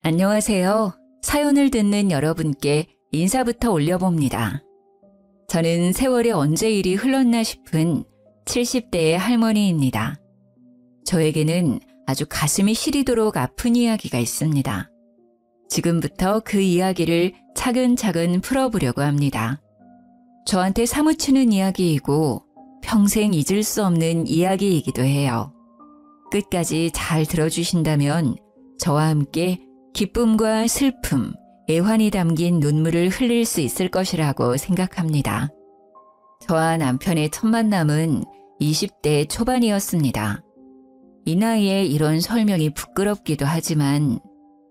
안녕하세요. 사연을 듣는 여러분께 인사부터 올려봅니다. 저는 세월이 언제 이리 흘렀나 싶은 70대의 할머니입니다. 저에게는 아주 가슴이 시리도록 아픈 이야기가 있습니다. 지금부터 그 이야기를 차근차근 풀어보려고 합니다. 저한테 사무치는 이야기이고 평생 잊을 수 없는 이야기이기도 해요. 끝까지 잘 들어주신다면 저와 함께 기쁨과 슬픔, 애환이 담긴 눈물을 흘릴 수 있을 것이라고 생각합니다. 저와 남편의 첫 만남은 20대 초반이었습니다. 이 나이에 이런 설명이 부끄럽기도 하지만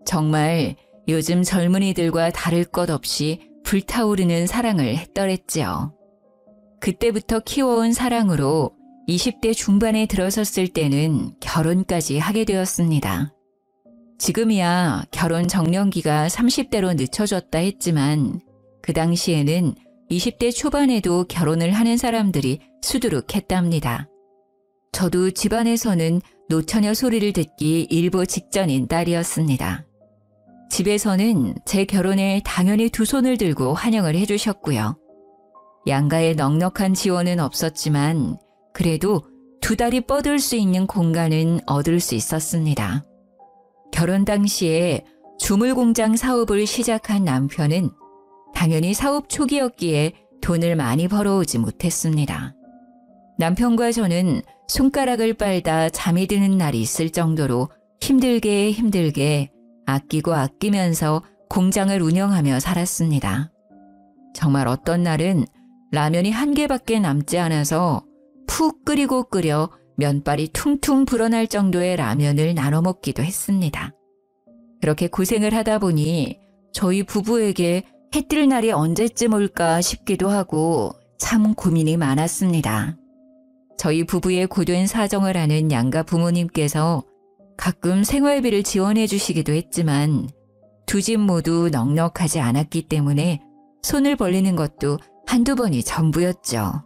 정말 요즘 젊은이들과 다를 것 없이 불타오르는 사랑을 했더랬지요. 그때부터 키워온 사랑으로 20대 중반에 들어섰을 때는 결혼까지 하게 되었습니다. 지금이야 결혼 정년기가 30대로 늦춰졌다 했지만 그 당시에는 20대 초반에도 결혼을 하는 사람들이 수두룩했답니다. 저도 집안에서는 노처녀 소리를 듣기 일보 직전인 딸이었습니다. 집에서는 제 결혼에 당연히 두 손을 들고 환영을 해주셨고요. 양가의 넉넉한 지원은 없었지만 그래도 두 다리 뻗을 수 있는 공간은 얻을 수 있었습니다. 결혼 당시에 주물공장 사업을 시작한 남편은 당연히 사업 초기였기에 돈을 많이 벌어오지 못했습니다. 남편과 저는 손가락을 빨다 잠이 드는 날이 있을 정도로 힘들게 아끼고 아끼면서 공장을 운영하며 살았습니다. 정말 어떤 날은 라면이 한 개밖에 남지 않아서 푹 끓여 면발이 퉁퉁 불어날 정도의 라면을 나눠 먹기도 했습니다. 그렇게 고생을 하다 보니 저희 부부에게 해 뜰 날이 언제쯤 올까 싶기도 하고 참 고민이 많았습니다. 저희 부부의 고된 사정을 아는 양가 부모님께서 가끔 생활비를 지원해 주시기도 했지만 두 집 모두 넉넉하지 않았기 때문에 손을 벌리는 것도 한두 번이 전부였죠.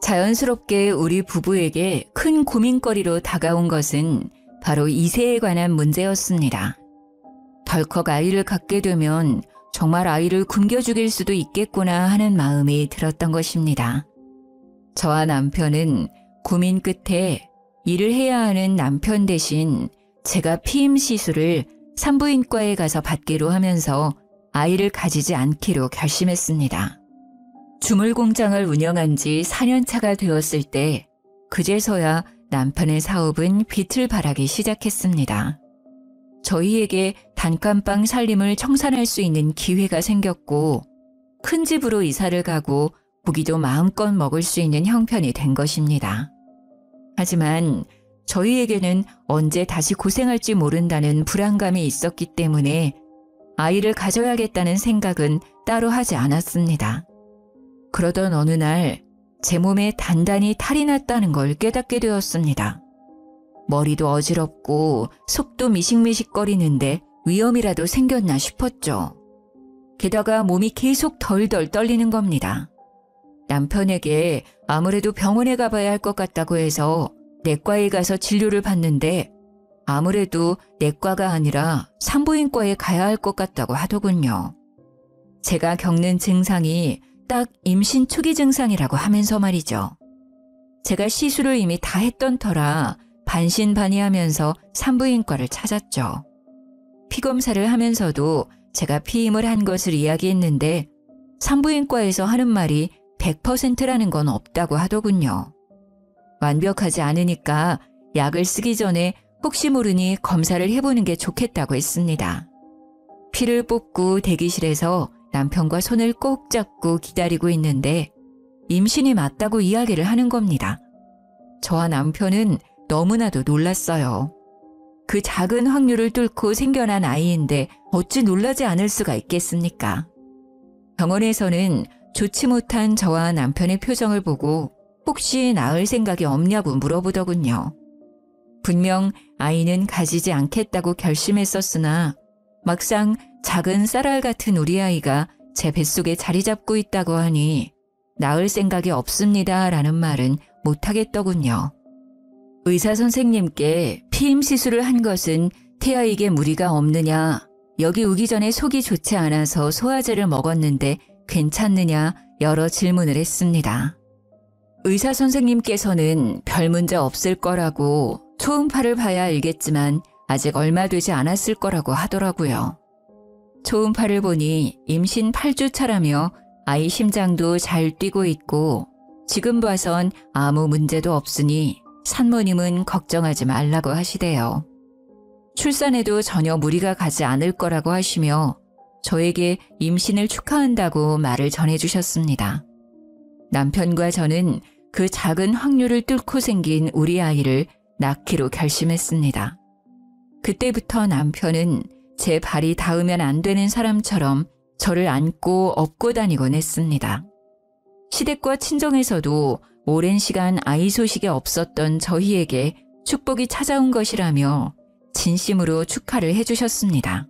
자연스럽게 우리 부부에게 큰 고민거리로 다가온 것은 바로 이세에 관한 문제였습니다. 덜컥 아이를 갖게 되면 정말 아이를 굶겨 죽일 수도 있겠구나 하는 마음이 들었던 것입니다. 저와 남편은 고민 끝에 일을 해야 하는 남편 대신 제가 피임 시술을 산부인과에 가서 받기로 하면서 아이를 가지지 않기로 결심했습니다. 주물공장을 운영한 지 4년 차가 되었을 때 그제서야 남편의 사업은 빛을 발하기 시작했습니다. 저희에게 단칸방 살림을 청산할 수 있는 기회가 생겼고 큰 집으로 이사를 가고 고기도 마음껏 먹을 수 있는 형편이 된 것입니다. 하지만 저희에게는 언제 다시 고생할지 모른다는 불안감이 있었기 때문에 아이를 가져야겠다는 생각은 따로 하지 않았습니다. 그러던 어느 날 제 몸에 단단히 탈이 났다는 걸 깨닫게 되었습니다. 머리도 어지럽고 속도 미식미식거리는데 위험이라도 생겼나 싶었죠. 게다가 몸이 계속 덜덜 떨리는 겁니다. 남편에게 아무래도 병원에 가봐야 할 것 같다고 해서 내과에 가서 진료를 받는데 아무래도 내과가 아니라 산부인과에 가야 할 것 같다고 하더군요. 제가 겪는 증상이 딱 임신 초기 증상이라고 하면서 말이죠. 제가 시술을 이미 다 했던 터라 반신반의하면서 산부인과를 찾았죠. 피검사를 하면서도 제가 피임을 한 것을 이야기했는데 산부인과에서 하는 말이 100%라는 건 없다고 하더군요. 완벽하지 않으니까 약을 쓰기 전에 혹시 모르니 검사를 해보는 게 좋겠다고 했습니다. 피를 뽑고 대기실에서 남편과 손을 꼭 잡고 기다리고 있는데 임신이 맞다고 이야기를 하는 겁니다. 저와 남편은 너무나도 놀랐어요. 그 작은 확률을 뚫고 생겨난 아이인데 어찌 놀라지 않을 수가 있겠습니까? 병원에서는 좋지 못한 저와 남편의 표정을 보고 혹시 낳을 생각이 없냐고 물어보더군요. 분명 아이는 가지지 않겠다고 결심했었으나 막상 작은 쌀알 같은 우리 아이가 제 뱃속에 자리 잡고 있다고 하니 낳을 생각이 없습니다 라는 말은 못하겠더군요. 의사 선생님께 피임 시술을 한 것은 태아에게 무리가 없느냐, 여기 오기 전에 속이 좋지 않아서 소화제를 먹었는데 괜찮느냐 여러 질문을 했습니다. 의사 선생님께서는 별 문제 없을 거라고 초음파를 봐야 알겠지만 아직 얼마 되지 않았을 거라고 하더라고요. 초음파를 보니 임신 8주 차라며 아이 심장도 잘 뛰고 있고 지금 봐선 아무 문제도 없으니 산모님은 걱정하지 말라고 하시대요. 출산에도 전혀 무리가 가지 않을 거라고 하시며 저에게 임신을 축하한다고 말을 전해주셨습니다. 남편과 저는 그 작은 확률을 뚫고 생긴 우리 아이를 낳기로 결심했습니다. 그때부터 남편은 제 발이 닿으면 안 되는 사람처럼 저를 안고 업고 다니곤 했습니다. 시댁과 친정에서도 오랜 시간 아이 소식이 없었던 저희에게 축복이 찾아온 것이라며 진심으로 축하를 해주셨습니다.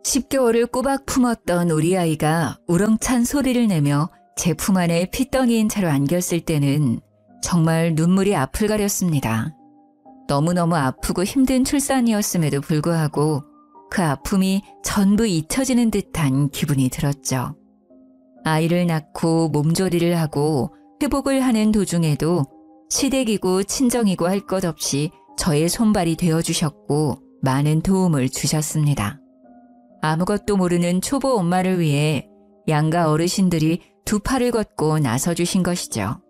10개월을 꼬박 품었던 우리 아이가 우렁찬 소리를 내며 제 품 안에 핏덩이인 채로 안겼을 때는 정말 눈물이 앞을 가렸습니다. 너무너무 아프고 힘든 출산이었음에도 불구하고 그 아픔이 전부 잊혀지는 듯한 기분이 들었죠. 아이를 낳고 몸조리를 하고 회복을 하는 도중에도 시댁이고 친정이고 할 것 없이 저의 손발이 되어주셨고 많은 도움을 주셨습니다. 아무것도 모르는 초보 엄마를 위해 양가 어르신들이 두 팔을 걷고 나서주신 것이죠.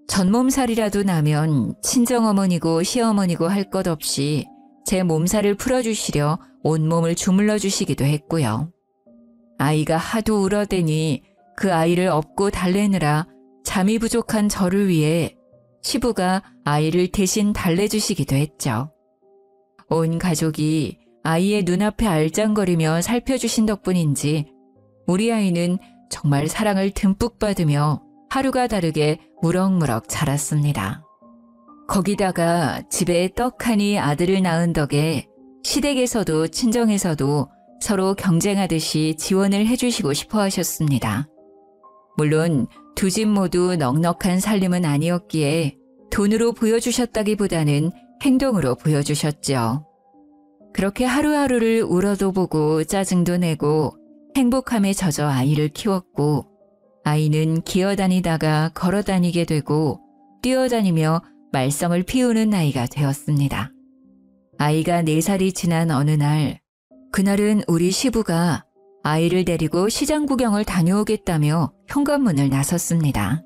전몸살이라도 나면 친정어머니고 시어머니고 할 것 없이 제 몸살을 풀어주시려 온몸을 주물러 주시기도 했고요. 아이가 하도 울어대니 그 아이를 업고 달래느라 잠이 부족한 저를 위해 시부가 아이를 대신 달래주시기도 했죠. 온 가족이 아이의 눈앞에 알짱거리며 살펴주신 덕분인지 우리 아이는 정말 사랑을 듬뿍 받으며 하루가 다르게 무럭무럭 자랐습니다. 거기다가 집에 떡하니 아들을 낳은 덕에 시댁에서도 친정에서도 서로 경쟁하듯이 지원을 해주시고 싶어 하셨습니다. 물론 두 집 모두 넉넉한 살림은 아니었기에 돈으로 보여주셨다기보다는 행동으로 보여주셨죠. 그렇게 하루하루를 울어도 보고 짜증도 내고 행복함에 젖어 아이를 키웠고 아이는 기어다니다가 걸어다니게 되고 뛰어다니며 말썽을 피우는 나이가 되었습니다. 아이가 4살이 지난 어느 날, 그날은 우리 시부가 아이를 데리고 시장 구경을 다녀오겠다며 현관문을 나섰습니다.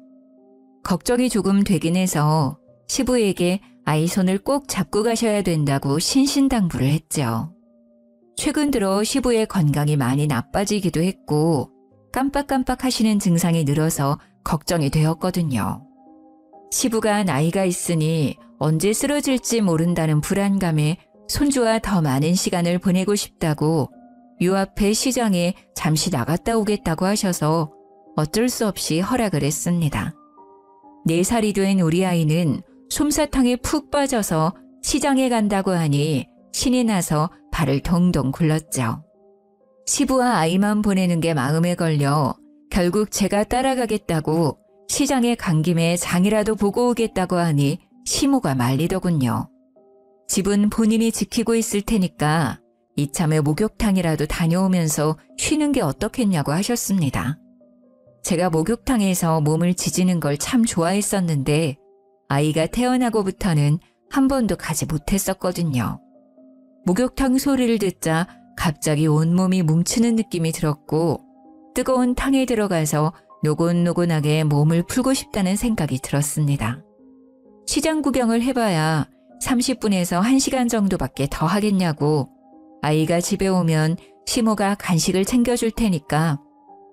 걱정이 조금 되긴 해서 시부에게 아이 손을 꼭 잡고 가셔야 된다고 신신당부를 했죠. 최근 들어 시부의 건강이 많이 나빠지기도 했고 깜빡깜빡 하시는 증상이 늘어서 걱정이 되었거든요. 시부가 나이가 있으니 언제 쓰러질지 모른다는 불안감에 손주와 더 많은 시간을 보내고 싶다고 요 앞에 시장에 잠시 나갔다 오겠다고 하셔서 어쩔 수 없이 허락을 했습니다. 4살이 된 우리 아이는 솜사탕에 푹 빠져서 시장에 간다고 하니 신이 나서 발을 동동 굴렀죠. 시부와 아이만 보내는 게 마음에 걸려 결국 제가 따라가겠다고 시장에 간 김에 장이라도 보고 오겠다고 하니 시모가 말리더군요. 집은 본인이 지키고 있을 테니까 이참에 목욕탕이라도 다녀오면서 쉬는 게 어떻겠냐고 하셨습니다. 제가 목욕탕에서 몸을 지지는 걸 참 좋아했었는데 아이가 태어나고부터는 한 번도 가지 못했었거든요. 목욕탕 소리를 듣자 갑자기 온몸이 뭉치는 느낌이 들었고 뜨거운 탕에 들어가서 노곤노곤하게 몸을 풀고 싶다는 생각이 들었습니다. 시장 구경을 해봐야 30분에서 1시간 정도밖에 더 하겠냐고 아이가 집에 오면 시모가 간식을 챙겨줄 테니까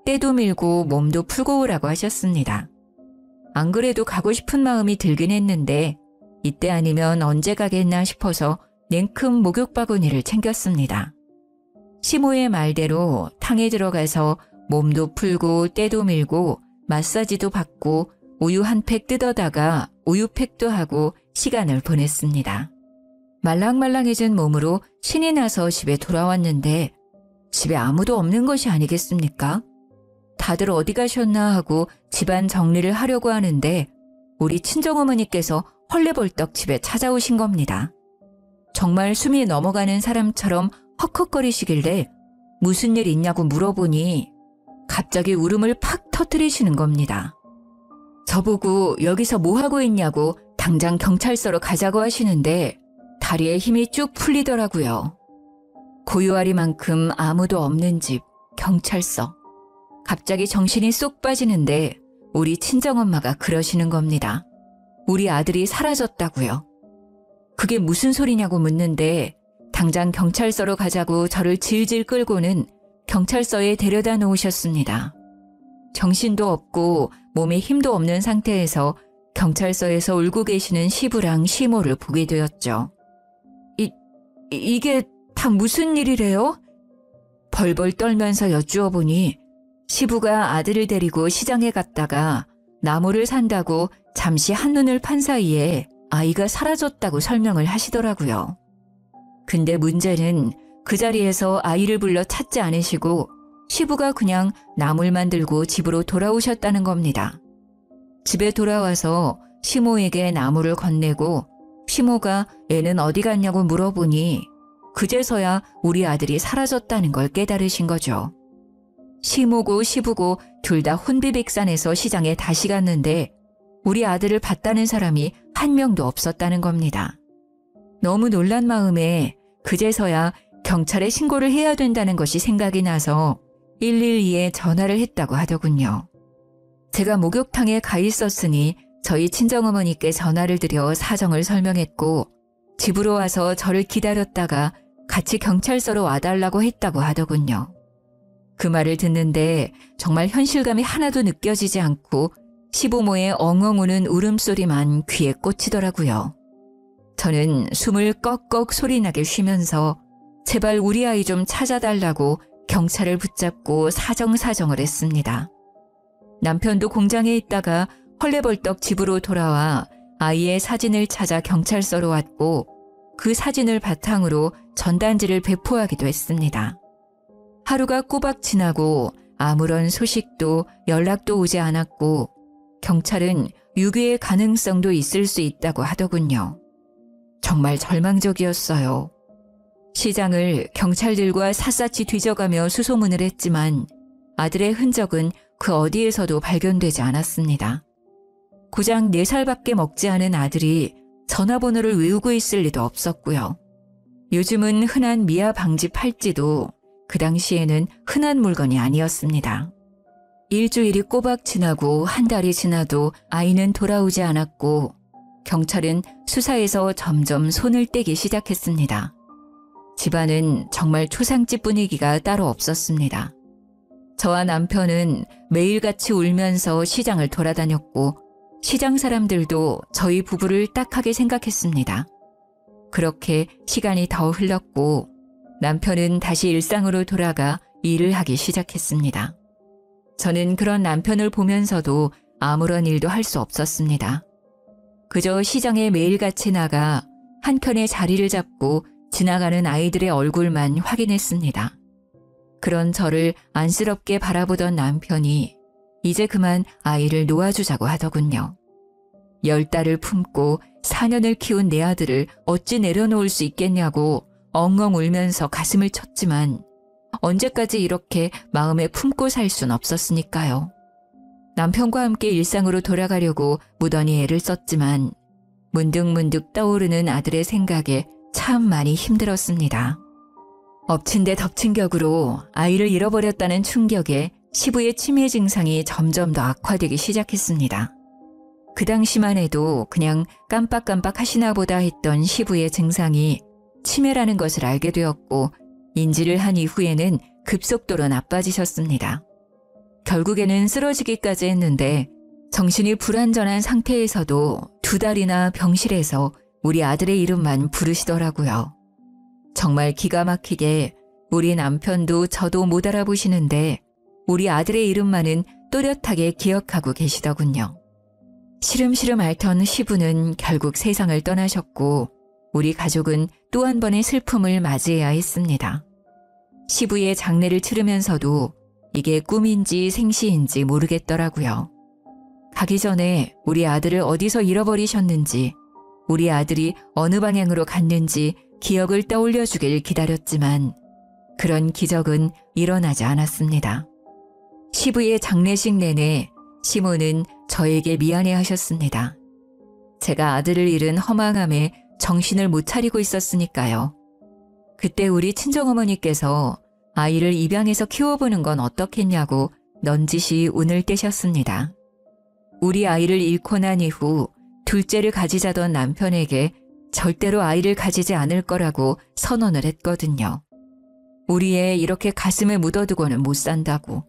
때도 밀고 몸도 풀고 오라고 하셨습니다. 안 그래도 가고 싶은 마음이 들긴 했는데 이때 아니면 언제 가겠나 싶어서 냉큼 목욕 바구니를 챙겼습니다. 시모의 말대로 탕에 들어가서 몸도 풀고 때도 밀고 마사지도 받고 우유 한 팩 뜯어다가 우유팩도 하고 시간을 보냈습니다. 말랑말랑해진 몸으로 신이 나서 집에 돌아왔는데 집에 아무도 없는 것이 아니겠습니까? 다들 어디 가셨나 하고 집안 정리를 하려고 하는데 우리 친정어머니께서 헐레벌떡 집에 찾아오신 겁니다. 정말 숨이 넘어가는 사람처럼 헉헉거리시길래 무슨 일 있냐고 물어보니 갑자기 울음을 팍 터뜨리시는 겁니다. 저보고 여기서 뭐하고 있냐고 당장 경찰서로 가자고 하시는데 다리에 힘이 쭉 풀리더라고요. 고요하리만큼 아무도 없는 집, 경찰서. 갑자기 정신이 쏙 빠지는데 우리 친정엄마가 그러시는 겁니다. 우리 아들이 사라졌다고요. 그게 무슨 소리냐고 묻는데 당장 경찰서로 가자고 저를 질질 끌고는 경찰서에 데려다 놓으셨습니다. 정신도 없고 몸에 힘도 없는 상태에서 경찰서에서 울고 계시는 시부랑 시모를 보게 되었죠. 이게 다 무슨 일이래요? 벌벌 떨면서 여쭈어 보니 시부가 아들을 데리고 시장에 갔다가 나무를 산다고 잠시 한눈을 판 사이에 아이가 사라졌다고 설명을 하시더라고요. 근데 문제는 그 자리에서 아이를 불러 찾지 않으시고 시부가 그냥 나물만 들고 집으로 돌아오셨다는 겁니다. 집에 돌아와서 시모에게 나무를 건네고 시모가 애는 어디 갔냐고 물어보니 그제서야 우리 아들이 사라졌다는 걸 깨달으신 거죠. 시모고 시부고 둘 다 혼비백산해서 시장에 다시 갔는데 우리 아들을 봤다는 사람이 한 명도 없었다는 겁니다. 너무 놀란 마음에 그제서야 경찰에 신고를 해야 된다는 것이 생각이 나서 112에 전화를 했다고 하더군요. 제가 목욕탕에 가 있었으니 저희 친정어머니께 전화를 드려 사정을 설명했고 집으로 와서 저를 기다렸다가 같이 경찰서로 와달라고 했다고 하더군요. 그 말을 듣는데 정말 현실감이 하나도 느껴지지 않고 시부모의 엉엉 우는 울음소리만 귀에 꽂히더라고요. 저는 숨을 꺽꺽 소리나게 쉬면서 제발 우리 아이 좀 찾아달라고 경찰을 붙잡고 사정을 했습니다. 남편도 공장에 있다가 헐레벌떡 집으로 돌아와 아이의 사진을 찾아 경찰서로 왔고 그 사진을 바탕으로 전단지를 배포하기도 했습니다. 하루가 꼬박 지나고 아무런 소식도 연락도 오지 않았고 경찰은 유괴의 가능성도 있을 수 있다고 하더군요. 정말 절망적이었어요. 시장을 경찰들과 샅샅이 뒤져가며 수소문을 했지만 아들의 흔적은 그 어디에서도 발견되지 않았습니다. 고작 4살밖에 먹지 않은 아들이 전화번호를 외우고 있을 리도 없었고요. 요즘은 흔한 미아 방지 팔찌도 그 당시에는 흔한 물건이 아니었습니다. 일주일이 꼬박 지나고 한 달이 지나도 아이는 돌아오지 않았고 경찰은 수사에서 점점 손을 떼기 시작했습니다. 집안은 정말 초상집 분위기가 따로 없었습니다. 저와 남편은 매일같이 울면서 시장을 돌아다녔고 시장 사람들도 저희 부부를 딱하게 생각했습니다. 그렇게 시간이 더 흘렀고 남편은 다시 일상으로 돌아가 일을 하기 시작했습니다. 저는 그런 남편을 보면서도 아무런 일도 할 수 없었습니다. 그저 시장에 매일같이 나가 한켠에 자리를 잡고 지나가는 아이들의 얼굴만 확인했습니다. 그런 저를 안쓰럽게 바라보던 남편이 이제 그만 아이를 놓아주자고 하더군요. 10달을 품고 4년을 키운 내 아들을 어찌 내려놓을 수 있겠냐고 엉엉 울면서 가슴을 쳤지만 언제까지 이렇게 마음에 품고 살 순 없었으니까요. 남편과 함께 일상으로 돌아가려고 무던히 애를 썼지만 문득문득 떠오르는 아들의 생각에 참 많이 힘들었습니다. 엎친 데 덮친 격으로 아이를 잃어버렸다는 충격에 시부의 치매 증상이 점점 더 악화되기 시작했습니다. 그 당시만 해도 그냥 깜빡깜빡 하시나 보다 했던 시부의 증상이 치매라는 것을 알게 되었고 인지를 한 이후에는 급속도로 나빠지셨습니다. 결국에는 쓰러지기까지 했는데 정신이 불완전한 상태에서도 2달이나 병실에서 우리 아들의 이름만 부르시더라고요. 정말 기가 막히게 우리 남편도 저도 못 알아보시는데 우리 아들의 이름만은 또렷하게 기억하고 계시더군요. 시름시름 앓던 시부는 결국 세상을 떠나셨고 우리 가족은 또 한 번의 슬픔을 맞이해야 했습니다. 시부의 장례를 치르면서도 이게 꿈인지 생시인지 모르겠더라고요. 가기 전에 우리 아들을 어디서 잃어버리셨는지, 우리 아들이 어느 방향으로 갔는지 기억을 떠올려 주길 기다렸지만 그런 기적은 일어나지 않았습니다. 시부의 장례식 내내 시모는 저에게 미안해하셨습니다. 제가 아들을 잃은 허망함에 정신을 못 차리고 있었으니까요. 그때 우리 친정어머니께서 아이를 입양해서 키워보는 건 어떻겠냐고 넌지시 운을 떼셨습니다. 우리 아이를 잃고 난 이후 둘째를 가지자던 남편에게 절대로 아이를 가지지 않을 거라고 선언을 했거든요. 우리 애 이렇게 가슴에 묻어두고는 못 산다고.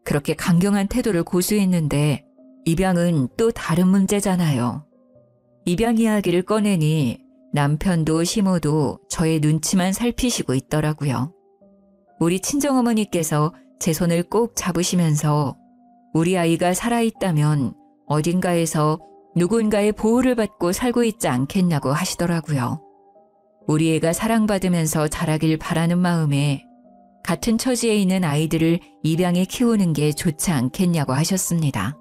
그렇게 강경한 태도를 고수했는데 입양은 또 다른 문제잖아요. 입양 이야기를 꺼내니 남편도 시모도 저의 눈치만 살피시고 있더라고요. 우리 친정어머니께서 제 손을 꼭 잡으시면서 우리 아이가 살아있다면 어딘가에서 누군가의 보호를 받고 살고 있지 않겠냐고 하시더라고요. 우리 애가 사랑받으면서 자라길 바라는 마음에 같은 처지에 있는 아이들을 입양해 키우는 게 좋지 않겠냐고 하셨습니다.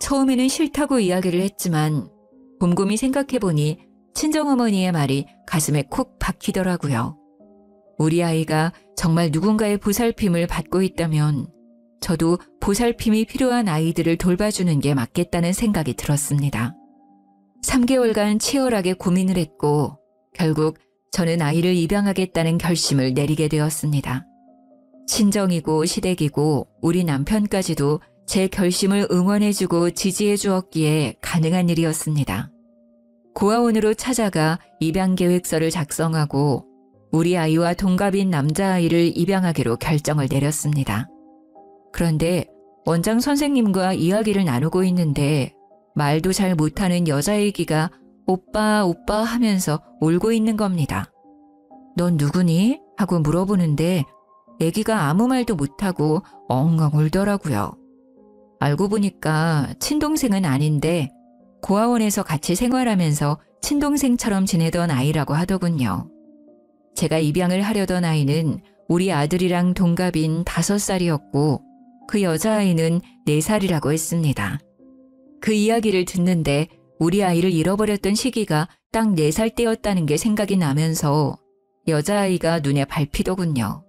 처음에는 싫다고 이야기를 했지만 곰곰이 생각해보니 친정어머니의 말이 가슴에 콕 박히더라고요. 우리 아이가 정말 누군가의 보살핌을 받고 있다면 저도 보살핌이 필요한 아이들을 돌봐주는 게 맞겠다는 생각이 들었습니다. 3개월간 치열하게 고민을 했고 결국 저는 아이를 입양하겠다는 결심을 내리게 되었습니다. 친정이고 시댁이고 우리 남편까지도 제 결심을 응원해주고 지지해 주었기에 가능한 일이었습니다. 고아원으로 찾아가 입양 계획서를 작성하고 우리 아이와 동갑인 남자아이를 입양하기로 결정을 내렸습니다. 그런데 원장 선생님과 이야기를 나누고 있는데 말도 잘 못하는 여자애기가 오빠 오빠 하면서 울고 있는 겁니다. 넌 누구니? 하고 물어보는데 애기가 아무 말도 못하고 엉엉 울더라고요. 알고 보니까 친동생은 아닌데 고아원에서 같이 생활하면서 친동생처럼 지내던 아이라고 하더군요. 제가 입양을 하려던 아이는 우리 아들이랑 동갑인 5살이었고 그 여자아이는 4살이라고 했습니다. 그 이야기를 듣는데 우리 아이를 잃어버렸던 시기가 딱 4살 때였다는 게 생각이 나면서 여자아이가 눈에 밟히더군요.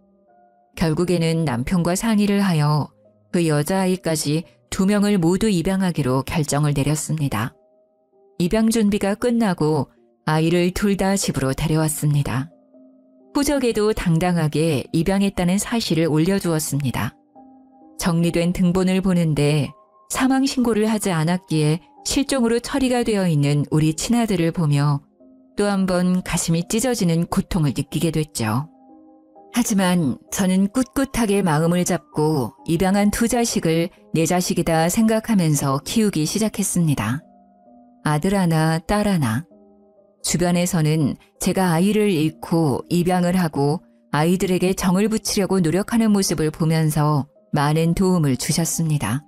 결국에는 남편과 상의를 하여 그 여자아이까지 2명을 모두 입양하기로 결정을 내렸습니다. 입양 준비가 끝나고 아이를 둘 다 집으로 데려왔습니다. 후적에도 당당하게 입양했다는 사실을 올려주었습니다. 정리된 등본을 보는데 사망 신고를 하지 않았기에 실종으로 처리가 되어 있는 우리 친아들을 보며 또 한 번 가슴이 찢어지는 고통을 느끼게 됐죠. 하지만 저는 꿋꿋하게 마음을 잡고 입양한 2자식을 내 자식이다 생각하면서 키우기 시작했습니다. 아들 하나, 딸 하나. 주변에서는 제가 아이를 잃고 입양을 하고 아이들에게 정을 붙이려고 노력하는 모습을 보면서 많은 도움을 주셨습니다.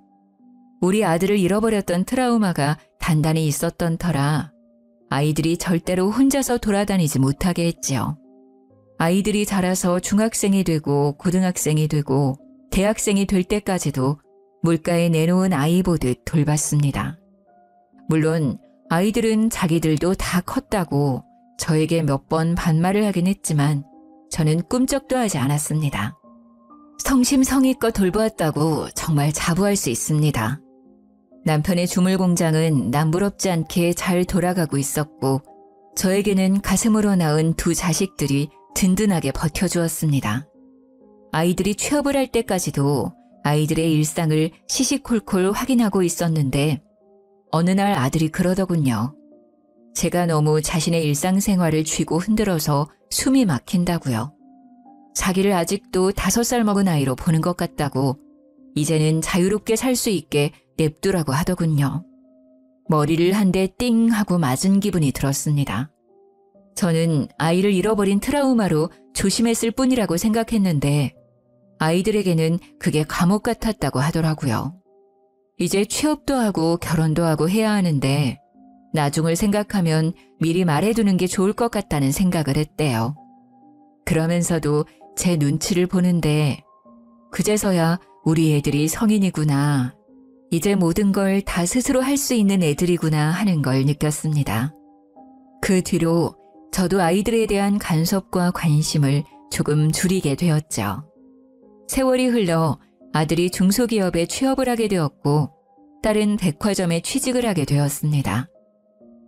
우리 아들을 잃어버렸던 트라우마가 단단히 있었던 터라 아이들이 절대로 혼자서 돌아다니지 못하게 했지요. 아이들이 자라서 중학생이 되고 고등학생이 되고 대학생이 될 때까지도 물가에 내놓은 아이 보듯 돌봤습니다. 물론 아이들은 자기들도 다 컸다고 저에게 몇 번 반말을 하긴 했지만 저는 꿈쩍도 하지 않았습니다. 성심성의껏 돌보았다고 정말 자부할 수 있습니다. 남편의 주물 공장은 남부럽지 않게 잘 돌아가고 있었고 저에게는 가슴으로 낳은 2자식들이 든든하게 버텨주었습니다. 아이들이 취업을 할 때까지도 아이들의 일상을 시시콜콜 확인하고 있었는데 어느 날 아들이 그러더군요. 제가 너무 자신의 일상생활을 쥐고 흔들어서 숨이 막힌다고요. 자기를 아직도 5살 먹은 아이로 보는 것 같다고 이제는 자유롭게 살 수 있게 냅두라고 하더군요. 머리를 한 대 띵 하고 맞은 기분이 들었습니다. 저는 아이를 잃어버린 트라우마로 조심했을 뿐이라고 생각했는데 아이들에게는 그게 감옥 같았다고 하더라고요. 이제 취업도 하고 결혼도 하고 해야 하는데 나중을 생각하면 미리 말해두는 게 좋을 것 같다는 생각을 했대요. 그러면서도 제 눈치를 보는데 그제서야 우리 애들이 성인이구나. 이제 모든 걸 다 스스로 할 수 있는 애들이구나 하는 걸 느꼈습니다. 그 뒤로 저도 아이들에 대한 간섭과 관심을 조금 줄이게 되었죠. 세월이 흘러 아들이 중소기업에 취업을 하게 되었고 딸은 백화점에 취직을 하게 되었습니다.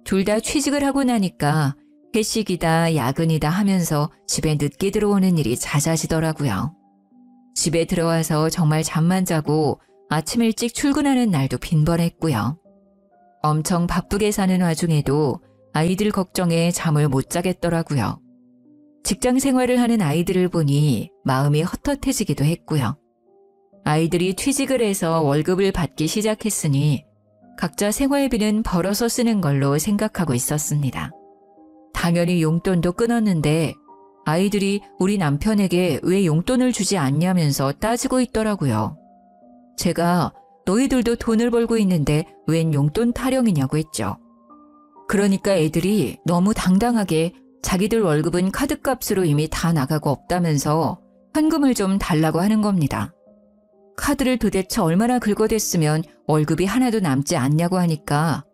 둘 다 취직을 하고 나니까 회식이다 야근이다 하면서 집에 늦게 들어오는 일이 잦아지더라고요. 집에 들어와서 정말 잠만 자고 아침 일찍 출근하는 날도 빈번했고요. 엄청 바쁘게 사는 와중에도 아이들 걱정에 잠을 못 자겠더라고요. 직장 생활을 하는 아이들을 보니 마음이 헛헛해지기도 했고요. 아이들이 취직을 해서 월급을 받기 시작했으니 각자 생활비는 벌어서 쓰는 걸로 생각하고 있었습니다. 당연히 용돈도 끊었는데 아이들이 우리 남편에게 왜 용돈을 주지 않냐면서 따지고 있더라고요. 제가 너희들도 돈을 벌고 있는데 웬 용돈 타령이냐고 했죠. 그러니까 애들이 너무 당당하게 자기들 월급은 카드값으로 이미 다 나가고 없다면서 현금을 좀 달라고 하는 겁니다. 카드를 도대체 얼마나 긁어댔으면 월급이 하나도 남지 않냐고 하니까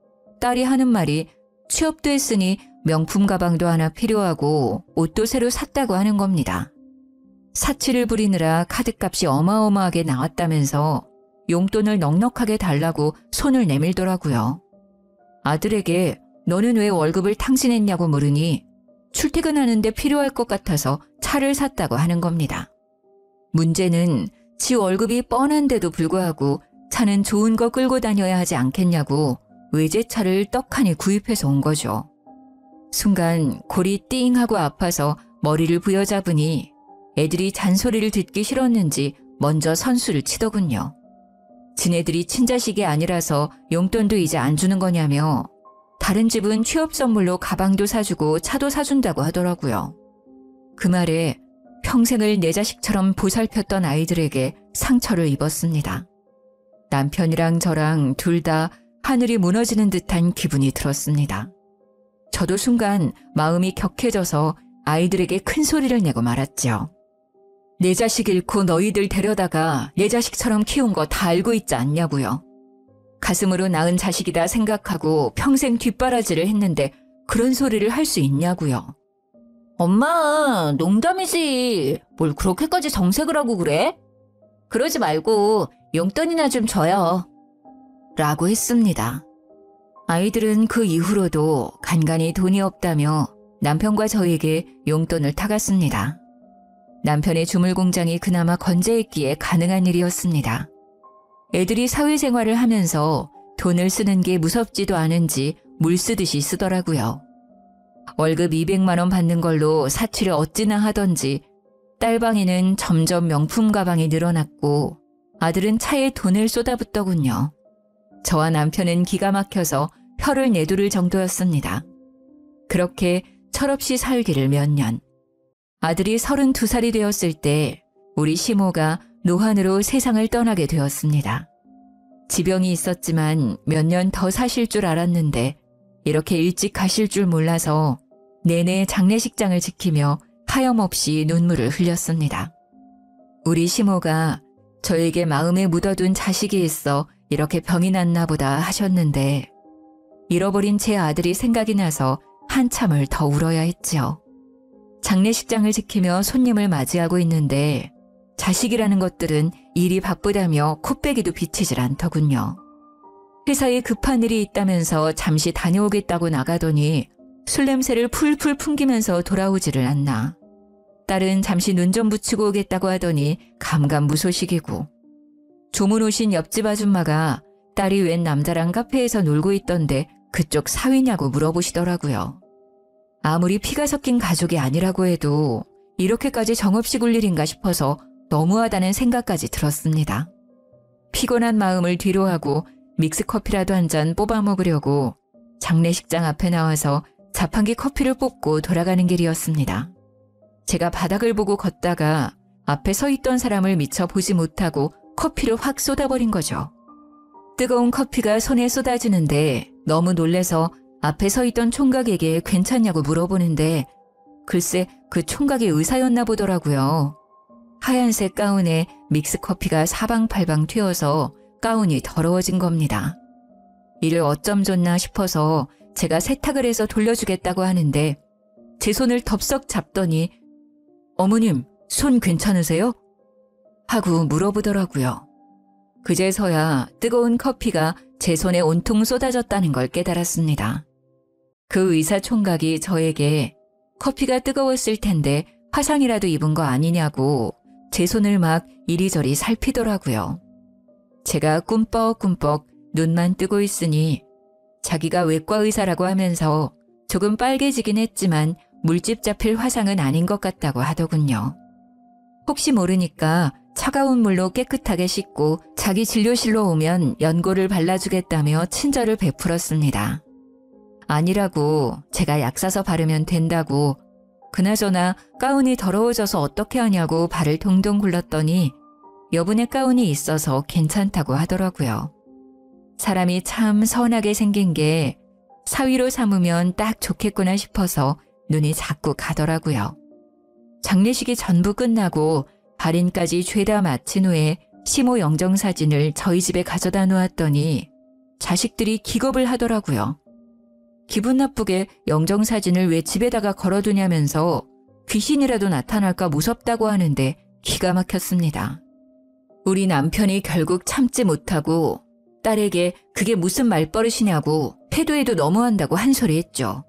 딸이 하는 말이 취업도 했으니 명품 가방도 하나 필요하고 옷도 새로 샀다고 하는 겁니다. 사치를 부리느라 카드값이 어마어마하게 나왔다면서 용돈을 넉넉하게 달라고 손을 내밀더라고요. 아들에게 너는 왜 월급을 탕진했냐고 물으니 출퇴근하는데 필요할 것 같아서 차를 샀다고 하는 겁니다. 문제는 지 월급이 뻔한데도 불구하고 차는 좋은 거 끌고 다녀야 하지 않겠냐고 외제차를 떡하니 구입해서 온 거죠. 순간 골이 띵하고 아파서 머리를 부여잡으니 애들이 잔소리를 듣기 싫었는지 먼저 선수를 치더군요. 지네들이 친자식이 아니라서 용돈도 이제 안 주는 거냐며 다른 집은 취업 선물로 가방도 사주고 차도 사준다고 하더라고요. 그 말에 평생을 내 자식처럼 보살폈던 아이들에게 상처를 입었습니다. 남편이랑 저랑 둘 다 하늘이 무너지는 듯한 기분이 들었습니다. 저도 순간 마음이 격해져서 아이들에게 큰 소리를 내고 말았죠. 내 자식 잃고 너희들 데려다가 내 자식처럼 키운 거 다 알고 있지 않냐고요. 가슴으로 낳은 자식이다 생각하고 평생 뒷바라지를 했는데 그런 소리를 할 수 있냐고요. 엄마, 농담이지. 뭘 그렇게까지 정색을 하고 그래? 그러지 말고 용돈이나 좀 줘요. 라고 했습니다. 아이들은 그 이후로도 간간히 돈이 없다며 남편과 저에게 용돈을 타갔습니다. 남편의 주물 공장이 그나마 건재했기에 가능한 일이었습니다. 애들이 사회생활을 하면서 돈을 쓰는 게 무섭지도 않은지 물 쓰듯이 쓰더라고요. 월급 200만 원 받는 걸로 사치를 어찌나 하던지 딸방에는 점점 명품 가방이 늘어났고 아들은 차에 돈을 쏟아붓더군요. 저와 남편은 기가 막혀서 혀를 내두를 정도였습니다. 그렇게 철없이 살기를 몇 년. 아들이 32살이 되었을 때 우리 시모가 노환으로 세상을 떠나게 되었습니다. 지병이 있었지만 몇 년 더 사실 줄 알았는데 이렇게 일찍 가실 줄 몰라서 내내 장례식장을 지키며 하염없이 눈물을 흘렸습니다. 우리 시모가 저에게 마음에 묻어둔 자식이 있어 이렇게 병이 났나 보다 하셨는데 잃어버린 제 아들이 생각이 나서 한참을 더 울어야 했죠. 장례식장을 지키며 손님을 맞이하고 있는데 자식이라는 것들은 일이 바쁘다며 코빼기도 비치질 않더군요. 회사에 급한 일이 있다면서 잠시 다녀오겠다고 나가더니 술 냄새를 풀풀 풍기면서 돌아오지를 않나. 딸은 잠시 눈 좀 붙이고 오겠다고 하더니 감감무소식이고. 조문 오신 옆집 아줌마가 딸이 웬 남자랑 카페에서 놀고 있던데 그쪽 사위냐고 물어보시더라고요. 아무리 피가 섞인 가족이 아니라고 해도 이렇게까지 정없이 굴 일인가 싶어서 너무하다는 생각까지 들었습니다. 피곤한 마음을 뒤로하고 믹스커피라도 한 잔 뽑아 먹으려고 장례식장 앞에 나와서 자판기 커피를 뽑고 돌아가는 길이었습니다. 제가 바닥을 보고 걷다가 앞에 서 있던 사람을 미처 보지 못하고 커피를 확 쏟아버린 거죠. 뜨거운 커피가 손에 쏟아지는데 너무 놀래서 앞에 서 있던 총각에게 괜찮냐고 물어보는데 글쎄 그 총각이 의사였나 보더라고요. 하얀색 가운에 믹스커피가 사방팔방 튀어서 가운이 더러워진 겁니다. 이를 어쩜 좋나 싶어서 제가 세탁을 해서 돌려주겠다고 하는데 제 손을 덥석 잡더니 어머님, 손 괜찮으세요? 하고 물어보더라고요. 그제서야 뜨거운 커피가 제 손에 온통 쏟아졌다는 걸 깨달았습니다. 그 의사총각이 저에게 커피가 뜨거웠을 텐데 화상이라도 입은 거 아니냐고 제 손을 막 이리저리 살피더라고요. 제가 꿈뻑꿈뻑 눈만 뜨고 있으니 자기가 외과 의사라고 하면서 조금 빨개지긴 했지만 물집 잡힐 화상은 아닌 것 같다고 하더군요. 혹시 모르니까 차가운 물로 깨끗하게 씻고 자기 진료실로 오면 연고를 발라주겠다며 친절을 베풀었습니다. 아니라고 제가 약 사서 바르면 된다고 그나저나 가운이 더러워져서 어떻게 하냐고 발을 동동 굴렀더니 여분의 가운이 있어서 괜찮다고 하더라고요. 사람이 참 선하게 생긴 게 사위로 삼으면 딱 좋겠구나 싶어서 눈이 자꾸 가더라고요. 장례식이 전부 끝나고 발인까지 죄다 마친 후에 시모 영정사진을 저희 집에 가져다 놓았더니 자식들이 기겁을 하더라고요. 기분 나쁘게 영정사진을 왜 집에다가 걸어두냐면서 귀신이라도 나타날까 무섭다고 하는데 기가 막혔습니다. 우리 남편이 결국 참지 못하고 딸에게 그게 무슨 말버릇이냐고 해도 해도 너무한다고 한 소리 했죠.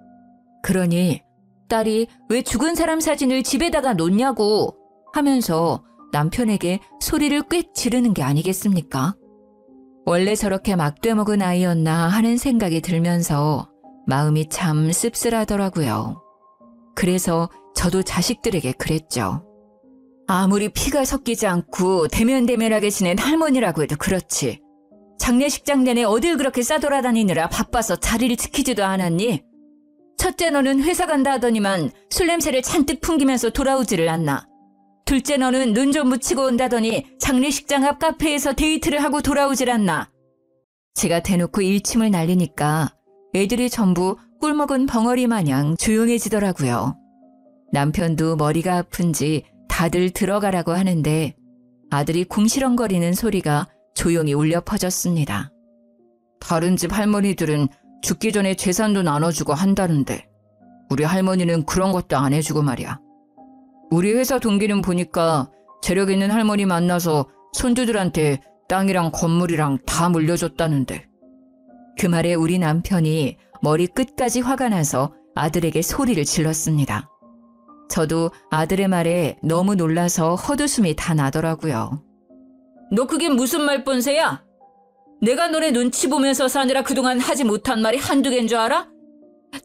그러니 딸이 왜 죽은 사람 사진을 집에다가 놓냐고 하면서 남편에게 소리를 꽥 지르는 게 아니겠습니까? 원래 저렇게 막되먹은 아이였나 하는 생각이 들면서 마음이 참 씁쓸하더라고요. 그래서 저도 자식들에게 그랬죠. 아무리 피가 섞이지 않고 대면대면하게 지낸 할머니라고 해도 그렇지. 장례식장 내내 어딜 그렇게 싸돌아다니느라 바빠서 자리를 지키지도 않았니? 첫째 너는 회사 간다 하더니만 술 냄새를 잔뜩 풍기면서 돌아오지를 않나. 둘째 너는 눈 좀 묻히고 온다더니 장례식장 앞 카페에서 데이트를 하고 돌아오질 않나. 제가 대놓고 일침을 날리니까 애들이 전부 꿀먹은 벙어리 마냥 조용해지더라고요. 남편도 머리가 아픈지 다들 들어가라고 하는데 아들이 궁시렁거리는 소리가 조용히 울려 퍼졌습니다. 다른 집 할머니들은 죽기 전에 재산도 나눠주고 한다는데 우리 할머니는 그런 것도 안 해주고 말이야. 우리 회사 동기는 보니까 재력 있는 할머니 만나서 손주들한테 땅이랑 건물이랑 다 물려줬다는데. 그 말에 우리 남편이 머리 끝까지 화가 나서 아들에게 소리를 질렀습니다. 저도 아들의 말에 너무 놀라서 헛웃음이 다 나더라고요. 너 그게 무슨 말본세야? 내가 너네 눈치 보면서 사느라 그동안 하지 못한 말이 한두 개인 줄 알아?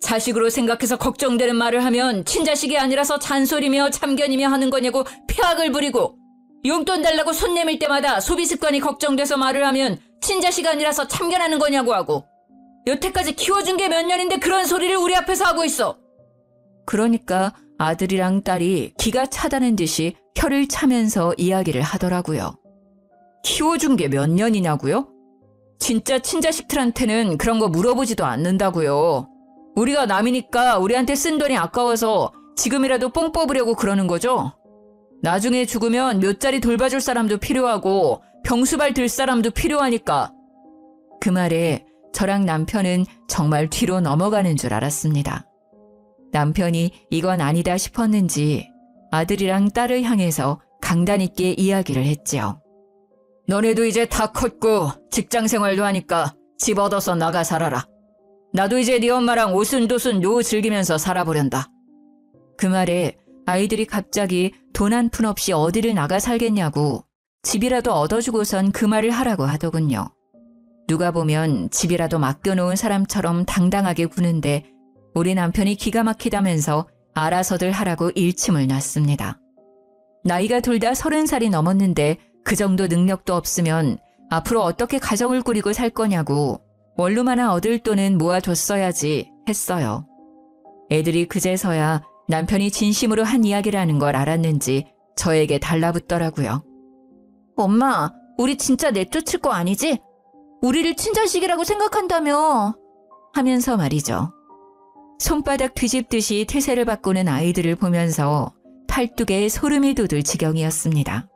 자식으로 생각해서 걱정되는 말을 하면 친자식이 아니라서 잔소리며 참견이며 하는 거냐고 폐악을 부리고, 용돈 달라고 손 내밀 때마다 소비 습관이 걱정돼서 말을 하면 친자식 아니라서 참견하는 거냐고 하고, 여태까지 키워준 게 몇 년인데 그런 소리를 우리 앞에서 하고 있어. 그러니까 아들이랑 딸이 기가 차다는 듯이 혀를 차면서 이야기를 하더라고요. 키워준 게 몇 년이냐고요? 진짜 친자식들한테는 그런 거 물어보지도 않는다고요. 우리가 남이니까 우리한테 쓴 돈이 아까워서 지금이라도 뽕 뽑으려고 그러는 거죠? 나중에 죽으면 몇 자리 돌봐줄 사람도 필요하고 병수발 들 사람도 필요하니까. 그 말에 저랑 남편은 정말 뒤로 넘어가는 줄 알았습니다. 남편이 이건 아니다 싶었는지 아들이랑 딸을 향해서 강단 있게 이야기를 했지요. 너네도 이제 다 컸고 직장 생활도 하니까 집 얻어서 나가 살아라. 나도 이제 네 엄마랑 오순도순 노후 즐기면서 살아보련다. 그 말에 아이들이 갑자기 돈 한 푼 없이 어디를 나가 살겠냐고 집이라도 얻어주고선 그 말을 하라고 하더군요. 누가 보면 집이라도 맡겨놓은 사람처럼 당당하게 구는데 우리 남편이 기가 막히다면서 알아서들 하라고 일침을 놨습니다. 나이가 둘 다 30살이 넘었는데 그 정도 능력도 없으면 앞으로 어떻게 가정을 꾸리고 살 거냐고 원룸 하나 얻을 돈은 모아뒀어야지 했어요. 애들이 그제서야 남편이 진심으로 한 이야기라는 걸 알았는지 저에게 달라붙더라고요. 엄마, 우리 진짜 내쫓을 거 아니지? 우리를 친자식이라고 생각한다며 하면서 말이죠. 손바닥 뒤집듯이 태세를 바꾸는 아이들을 보면서 팔뚝에 소름이 돋을 지경이었습니다.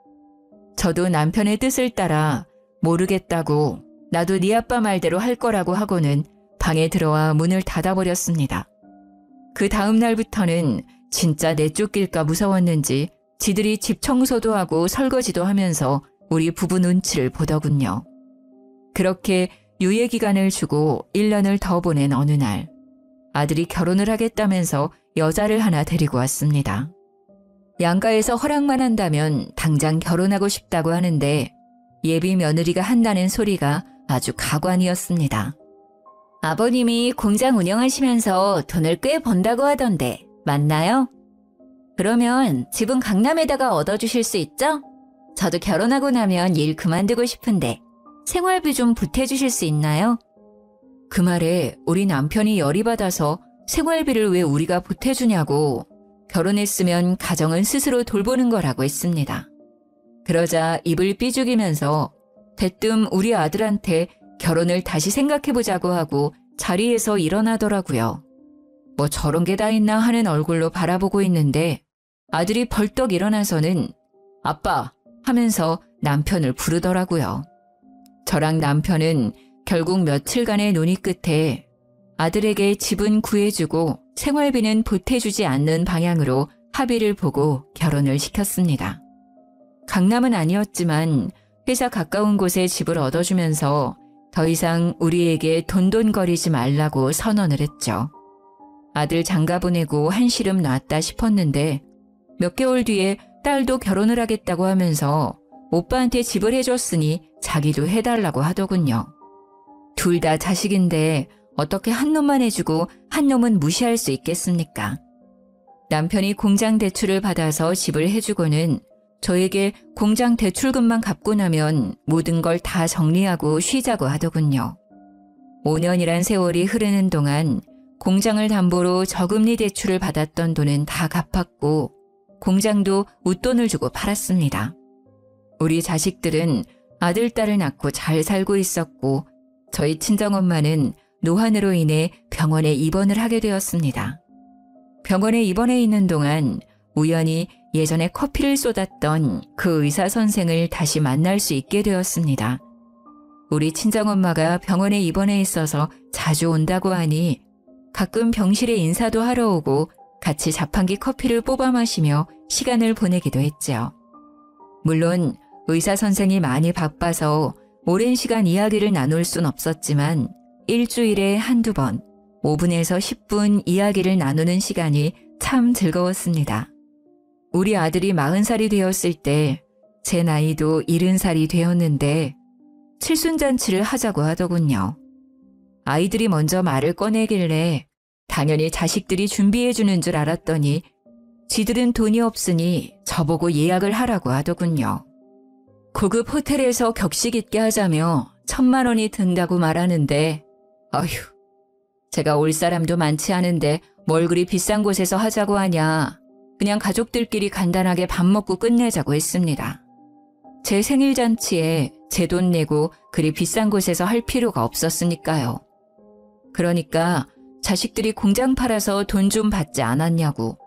저도 남편의 뜻을 따라 모르겠다고 나도 네 아빠 말대로 할 거라고 하고는 방에 들어와 문을 닫아버렸습니다. 그 다음 날부터는 진짜 내쫓길까 무서웠는지 지들이 집 청소도 하고 설거지도 하면서 우리 부부 눈치를 보더군요. 그렇게 유예 기간을 주고 1년을 더 보낸 어느 날, 아들이 결혼을 하겠다면서 여자를 하나 데리고 왔습니다. 양가에서 허락만 한다면 당장 결혼하고 싶다고 하는데 예비 며느리가 한다는 소리가 아주 가관이었습니다. 아버님이 공장 운영하시면서 돈을 꽤 번다고 하던데 맞나요? 그러면 집은 강남에다가 얻어주실 수 있죠? 저도 결혼하고 나면 일 그만두고 싶은데 생활비 좀 보태주실 수 있나요? 그 말에 우리 남편이 열이 받아서 생활비를 왜 우리가 보태주냐고 결혼했으면 가정은 스스로 돌보는 거라고 했습니다. 그러자 입을 삐죽이면서 대뜸 우리 아들한테 결혼을 다시 생각해보자고 하고 자리에서 일어나더라고요. 뭐 저런 게 다 있나 하는 얼굴로 바라보고 있는데 아들이 벌떡 일어나서는 아빠 하면서 남편을 부르더라고요. 저랑 남편은 결국 며칠간의 논의 끝에 아들에게 집은 구해주고 생활비는 보태주지 않는 방향으로 합의를 보고 결혼을 시켰습니다. 강남은 아니었지만 회사 가까운 곳에 집을 얻어주면서 더 이상 우리에게 돈돈거리지 말라고 선언을 했죠. 아들 장가 보내고 한시름 놨다 싶었는데 몇 개월 뒤에 딸도 결혼을 하겠다고 하면서 오빠한테 집을 해줬으니 자기도 해달라고 하더군요. 둘 다 자식인데 어떻게 한 놈만 해주고 한 놈은 무시할 수 있겠습니까? 남편이 공장 대출을 받아서 집을 해주고는 저에게 공장 대출금만 갚고 나면 모든 걸 다 정리하고 쉬자고 하더군요. 5년이란 세월이 흐르는 동안 공장을 담보로 저금리 대출을 받았던 돈은 다 갚았고 공장도 웃돈을 주고 팔았습니다. 우리 자식들은 아들, 딸을 낳고 잘 살고 있었고 저희 친정엄마는 노환으로 인해 병원에 입원을 하게 되었습니다. 병원에 입원해 있는 동안 우연히 예전에 커피를 쏟았던 그 의사 선생을 다시 만날 수 있게 되었습니다. 우리 친정엄마가 병원에 입원해 있어서 자주 온다고 하니 가끔 병실에 인사도 하러 오고 같이 자판기 커피를 뽑아 마시며 시간을 보내기도 했죠. 물론 의사 선생이 많이 바빠서 오랜 시간 이야기를 나눌 순 없었지만 일주일에 한두 번 5분에서 10분 이야기를 나누는 시간이 참 즐거웠습니다. 우리 아들이 40살이 되었을 때 제 나이도 70살이 되었는데 칠순잔치를 하자고 하더군요. 아이들이 먼저 말을 꺼내길래 당연히 자식들이 준비해 주는 줄 알았더니 지들은 돈이 없으니 저보고 예약을 하라고 하더군요. 고급 호텔에서 격식 있게 하자며 1,000만 원이 든다고 말하는데 어휴, 제가 올 사람도 많지 않은데 뭘 그리 비싼 곳에서 하자고 하냐. 그냥 가족들끼리 간단하게 밥 먹고 끝내자고 했습니다. 제 생일잔치에 제 돈 내고 그리 비싼 곳에서 할 필요가 없었으니까요. 그러니까 자식들이 공장 팔아서 돈 좀 받지 않았냐고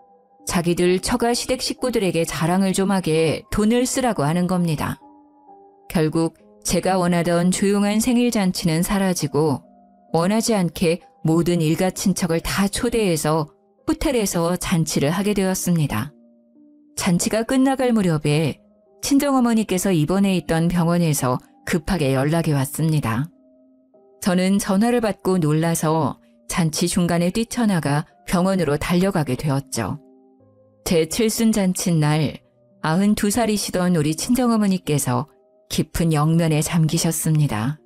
자기들 처가 시댁 식구들에게 자랑을 좀 하게 돈을 쓰라고 하는 겁니다. 결국 제가 원하던 조용한 생일잔치는 사라지고 원하지 않게 모든 일가 친척을 다 초대해서 호텔에서 잔치를 하게 되었습니다. 잔치가 끝나갈 무렵에 친정어머니께서 입원해 있던 병원에서 급하게 연락이 왔습니다. 저는 전화를 받고 놀라서 잔치 중간에 뛰쳐나가 병원으로 달려가게 되었죠. 제 칠순잔치 날 92살이시던 우리 친정어머니께서 깊은 영면에 잠기셨습니다.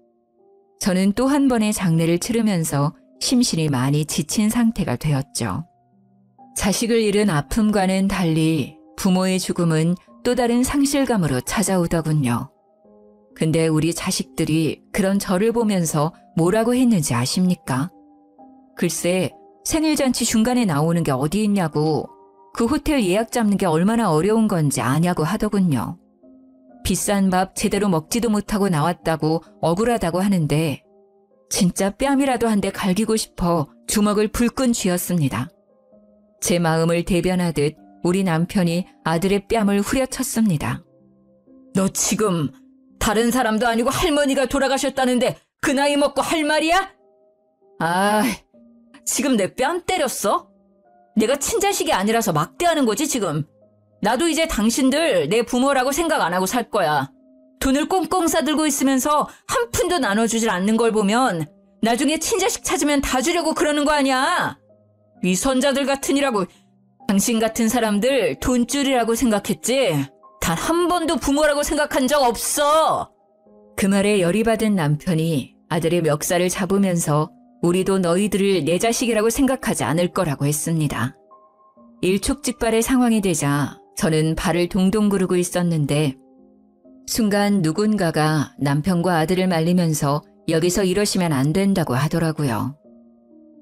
저는 또 한 번의 장례를 치르면서 심신이 많이 지친 상태가 되었죠. 자식을 잃은 아픔과는 달리 부모의 죽음은 또 다른 상실감으로 찾아오더군요. 근데 우리 자식들이 그런 저를 보면서 뭐라고 했는지 아십니까? 글쎄, 생일잔치 중간에 나오는 게 어디 있냐고 그 호텔 예약 잡는 게 얼마나 어려운 건지 아냐고 하더군요. 비싼 밥 제대로 먹지도 못하고 나왔다고 억울하다고 하는데 진짜 뺨이라도 한 대 갈기고 싶어 주먹을 불끈 쥐었습니다. 제 마음을 대변하듯 우리 남편이 아들의 뺨을 후려쳤습니다. 너 지금 다른 사람도 아니고 할머니가 돌아가셨다는데 그 나이 먹고 할 말이야? 아, 지금 내 뺨 때렸어? 내가 친자식이 아니라서 막대하는 거지 지금. 나도 이제 당신들 내 부모라고 생각 안 하고 살 거야. 돈을 꽁꽁 싸들고 있으면서 한 푼도 나눠주질 않는 걸 보면 나중에 친자식 찾으면 다 주려고 그러는 거 아니야. 위선자들 같으니라고. 당신 같은 사람들 돈줄이라고 생각했지. 단 한 번도 부모라고 생각한 적 없어. 그 말에 열이 받은 남편이 아들의 멱살을 잡으면서 우리도 너희들을 내 자식이라고 생각하지 않을 거라고 했습니다. 일촉즉발의 상황이 되자 저는 발을 동동 구르고 있었는데 순간 누군가가 남편과 아들을 말리면서 여기서 이러시면 안 된다고 하더라고요.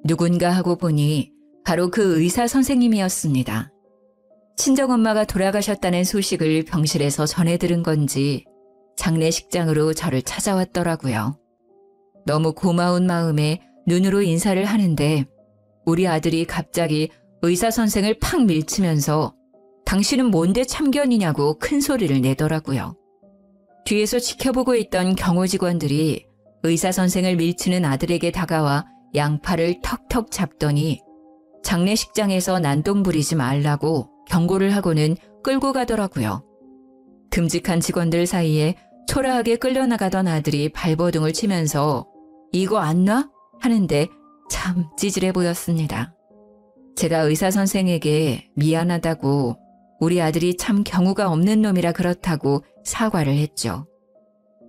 누군가 하고 보니 바로 그 의사 선생님이었습니다. 친정엄마가 돌아가셨다는 소식을 병실에서 전해 들은 건지 장례식장으로 저를 찾아왔더라고요. 너무 고마운 마음에 눈으로 인사를 하는데 우리 아들이 갑자기 의사 선생을 팍 밀치면서 당신은 뭔데 참견이냐고 큰 소리를 내더라고요. 뒤에서 지켜보고 있던 경호 직원들이 의사 선생을 밀치는 아들에게 다가와 양팔을 턱턱 잡더니 장례식장에서 난동 부리지 말라고 경고를 하고는 끌고 가더라고요. 듬직한 직원들 사이에 초라하게 끌려나가던 아들이 발버둥을 치면서 이거 안 놔? 하는데 참 찌질해 보였습니다. 제가 의사 선생에게 미안하다고 우리 아들이 참 경우가 없는 놈이라 그렇다고 사과를 했죠.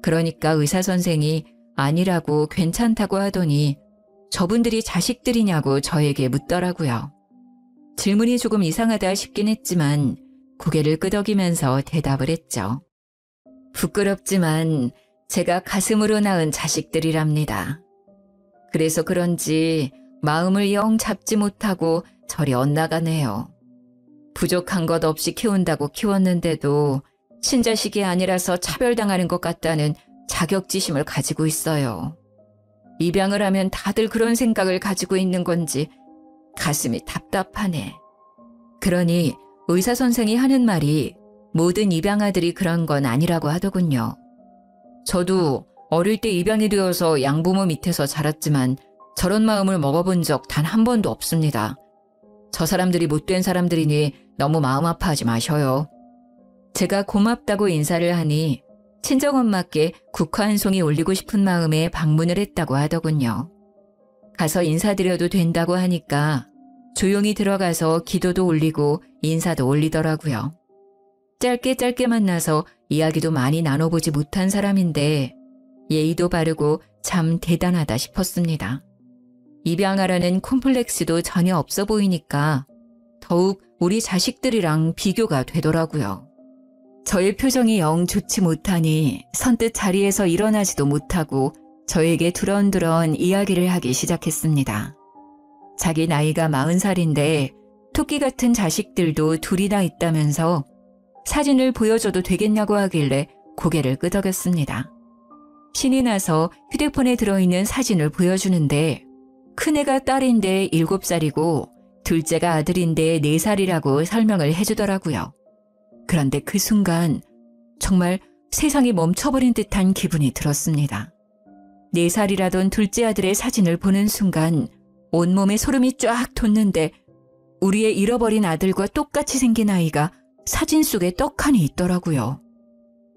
그러니까 의사 선생이 아니라고 괜찮다고 하더니 저분들이 자식들이냐고 저에게 묻더라고요. 질문이 조금 이상하다 싶긴 했지만 고개를 끄덕이면서 대답을 했죠. 부끄럽지만 제가 가슴으로 낳은 자식들이랍니다. 그래서 그런지 마음을 영 잡지 못하고 저리 엇나가네요. 부족한 것 없이 키운다고 키웠는데도 친자식이 아니라서 차별당하는 것 같다는 자격지심을 가지고 있어요. 입양을 하면 다들 그런 생각을 가지고 있는 건지 가슴이 답답하네. 그러니 의사 선생이 하는 말이 모든 입양아들이 그런 건 아니라고 하더군요. 저도 어릴 때 입양이 되어서 양부모 밑에서 자랐지만 저런 마음을 먹어본 적 단 한 번도 없습니다. 저 사람들이 못된 사람들이니 너무 마음 아파하지 마셔요. 제가 고맙다고 인사를 하니 친정엄마께 국화 한 송이 올리고 싶은 마음에 방문을 했다고 하더군요. 가서 인사드려도 된다고 하니까 조용히 들어가서 기도도 올리고 인사도 올리더라고요. 짧게 만나서 이야기도 많이 나눠보지 못한 사람인데 예의도 바르고 참 대단하다 싶었습니다. 입양하라는 콤플렉스도 전혀 없어 보이니까 더욱 우리 자식들이랑 비교가 되더라고요. 저의 표정이 영 좋지 못하니 선뜻 자리에서 일어나지도 못하고 저에게 두런두런 이야기를 하기 시작했습니다. 자기 나이가 40살인데 토끼 같은 자식들도 둘이나 있다면서 사진을 보여줘도 되겠냐고 하길래 고개를 끄덕였습니다. 신이 나서 휴대폰에 들어있는 사진을 보여주는데 큰애가 딸인데 7살이고 둘째가 아들인데 4살이라고 설명을 해주더라고요. 그런데 그 순간 정말 세상이 멈춰버린 듯한 기분이 들었습니다. 4살이라던 둘째 아들의 사진을 보는 순간 온몸에 소름이 쫙 돋는데 우리의 잃어버린 아들과 똑같이 생긴 아이가 사진 속에 떡하니 있더라고요.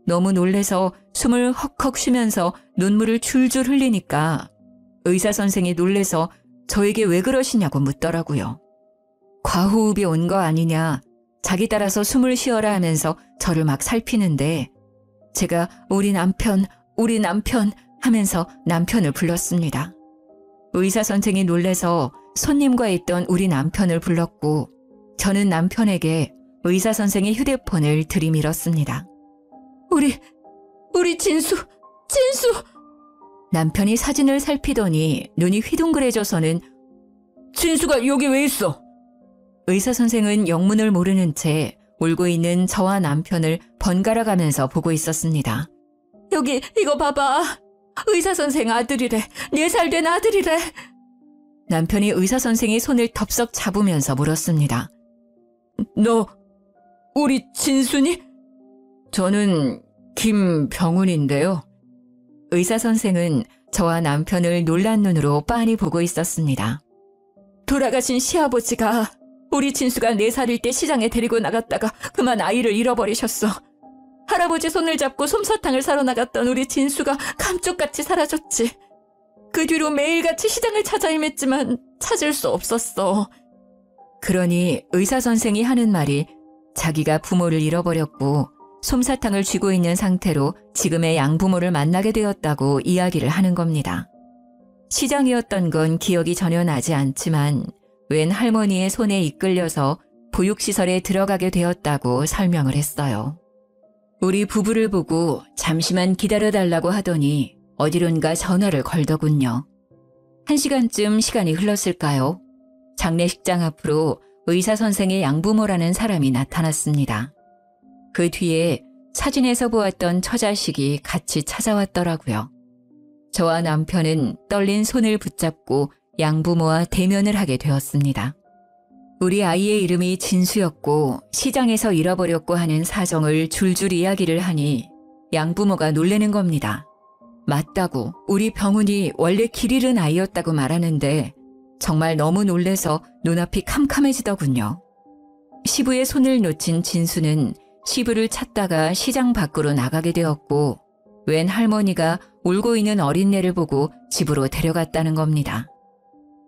너무 놀래서 숨을 헉헉 쉬면서 눈물을 줄줄 흘리니까 의사 선생이 놀래서 저에게 왜 그러시냐고 묻더라고요. 과호흡이 온 거 아니냐, 자기 따라서 숨을 쉬어라 하면서 저를 막 살피는데 제가 우리 남편 하면서 남편을 불렀습니다. 의사 선생이 놀래서 손님과 있던 우리 남편을 불렀고 저는 남편에게 의사 선생의 휴대폰을 들이밀었습니다. 우리 진수! 남편이 사진을 살피더니 눈이 휘둥그레져서는 진수가 여기 왜 있어? 의사 선생은 영문을 모르는 채 울고 있는 저와 남편을 번갈아 가면서 보고 있었습니다. 여기 이거 봐봐. 의사 선생 아들이래. 4살 된 아들이래. 남편이 의사 선생의 손을 덥석 잡으면서 물었습니다. 너 우리 진순이? 저는 김병훈인데요. 의사 선생은 저와 남편을 놀란 눈으로 빤히 보고 있었습니다. 돌아가신 시아버지가 우리 진수가 4살일 때 시장에 데리고 나갔다가 그만 아이를 잃어버리셨어. 할아버지 손을 잡고 솜사탕을 사러 나갔던 우리 진수가 감쪽같이 사라졌지. 그 뒤로 매일같이 시장을 찾아 헤맸지만 찾을 수 없었어. 그러니 의사 선생이 하는 말이 자기가 부모를 잃어버렸고 솜사탕을 쥐고 있는 상태로 지금의 양부모를 만나게 되었다고 이야기를 하는 겁니다. 시장이었던 건 기억이 전혀 나지 않지만 웬 할머니의 손에 이끌려서 보육시설에 들어가게 되었다고 설명을 했어요. 우리 부부를 보고 잠시만 기다려달라고 하더니 어디론가 전화를 걸더군요. 1시간쯤 시간이 흘렀을까요? 장례식장 앞으로 의사 선생의 양부모라는 사람이 나타났습니다. 그 뒤에 사진에서 보았던 처자식이 같이 찾아왔더라고요. 저와 남편은 떨린 손을 붙잡고 양부모와 대면을 하게 되었습니다. 우리 아이의 이름이 진수였고 시장에서 잃어버렸고 하는 사정을 줄줄 이야기를 하니 양부모가 놀라는 겁니다. 맞다고 우리 병훈이 원래 길 잃은 아이였다고 말하는데 정말 너무 놀래서 눈앞이 캄캄해지더군요. 시부의 손을 놓친 진수는 시부를 찾다가 시장 밖으로 나가게 되었고 웬 할머니가 울고 있는 어린애를 보고 집으로 데려갔다는 겁니다.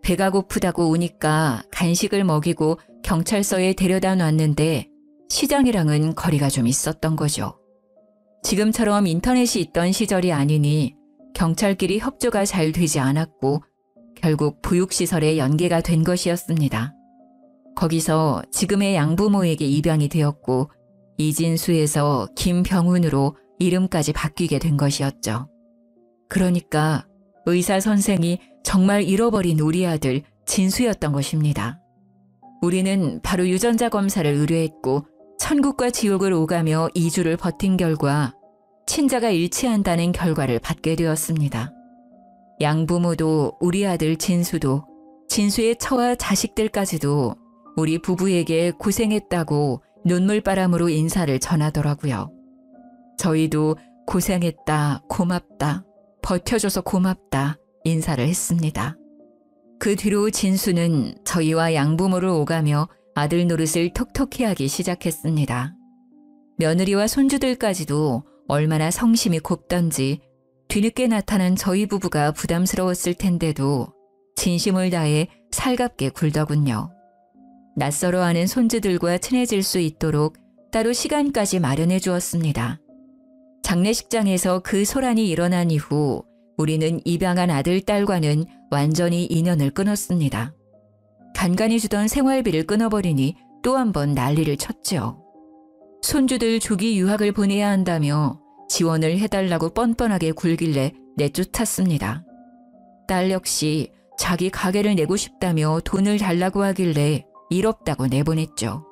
배가 고프다고 우니까 간식을 먹이고 경찰서에 데려다 놨는데 시장이랑은 거리가 좀 있었던 거죠. 지금처럼 인터넷이 있던 시절이 아니니 경찰끼리 협조가 잘 되지 않았고 결국 보육시설에 연계가 된 것이었습니다. 거기서 지금의 양부모에게 입양이 되었고 이진수에서 김병훈으로 이름까지 바뀌게 된 것이었죠. 그러니까 의사 선생이 정말 잃어버린 우리 아들 진수였던 것입니다. 우리는 바로 유전자 검사를 의뢰했고 천국과 지옥을 오가며 2주를 버틴 결과 친자가 일치한다는 결과를 받게 되었습니다. 양부모도 우리 아들 진수도 진수의 처와 자식들까지도 우리 부부에게 고생했다고 눈물바람으로 인사를 전하더라고요. 저희도 고생했다, 고맙다, 버텨줘서 고맙다 인사를 했습니다. 그 뒤로 진수는 저희와 양부모를 오가며 아들 노릇을 톡톡히 하기 시작했습니다. 며느리와 손주들까지도 얼마나 성심이 곱던지 뒤늦게 나타난 저희 부부가 부담스러웠을 텐데도 진심을 다해 살갑게 굴더군요. 낯설어하는 손주들과 친해질 수 있도록 따로 시간까지 마련해 주었습니다. 장례식장에서 그 소란이 일어난 이후 우리는 입양한 아들, 딸과는 완전히 인연을 끊었습니다. 간간히 주던 생활비를 끊어버리니 또 한 번 난리를 쳤죠. 손주들 조기 유학을 보내야 한다며 지원을 해달라고 뻔뻔하게 굴길래 내쫓았습니다. 딸 역시 자기 가게를 내고 싶다며 돈을 달라고 하길래 일 없다고 내보냈죠.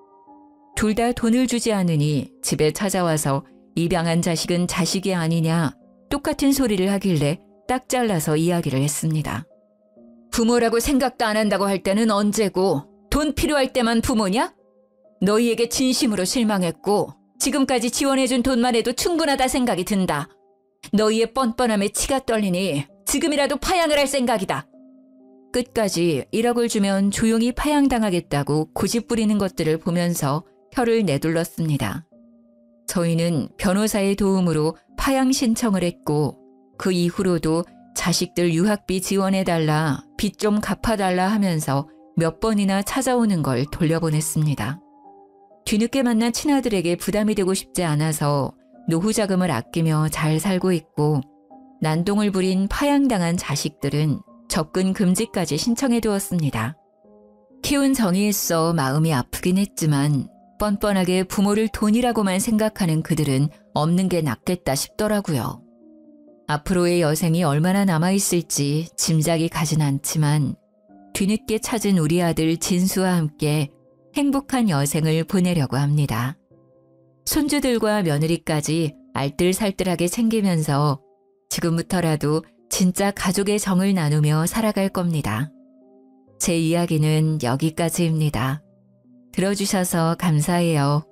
둘 다 돈을 주지 않으니 집에 찾아와서 입양한 자식은 자식이 아니냐 똑같은 소리를 하길래 딱 잘라서 이야기를 했습니다. 부모라고 생각도 안 한다고 할 때는 언제고 돈 필요할 때만 부모냐? 너희에게 진심으로 실망했고 지금까지 지원해준 돈만 해도 충분하다 생각이 든다. 너희의 뻔뻔함에 치가 떨리니 지금이라도 파양을 할 생각이다. 끝까지 1억을 주면 조용히 파양당하겠다고 고집 부리는 것들을 보면서 혀를 내둘렀습니다. 저희는 변호사의 도움으로 파양 신청을 했고 그 이후로도 자식들 유학비 지원해달라, 빚 좀 갚아달라 하면서 몇 번이나 찾아오는 걸 돌려보냈습니다. 뒤늦게 만난 친아들에게 부담이 되고 싶지 않아서 노후 자금을 아끼며 잘 살고 있고 난동을 부린 파양당한 자식들은 접근 금지까지 신청해 두었습니다. 키운 정의있어 마음이 아프긴 했지만 뻔뻔하게 부모를 돈이라고만 생각하는 그들은 없는 게 낫겠다 싶더라고요. 앞으로의 여생이 얼마나 남아있을지 짐작이 가진 않지만 뒤늦게 찾은 우리 아들 진수와 함께 행복한 여생을 보내려고 합니다. 손주들과 며느리까지 알뜰살뜰하게 챙기면서 지금부터라도 진짜 가족의 정을 나누며 살아갈 겁니다. 제 이야기는 여기까지입니다. 들어주셔서 감사해요.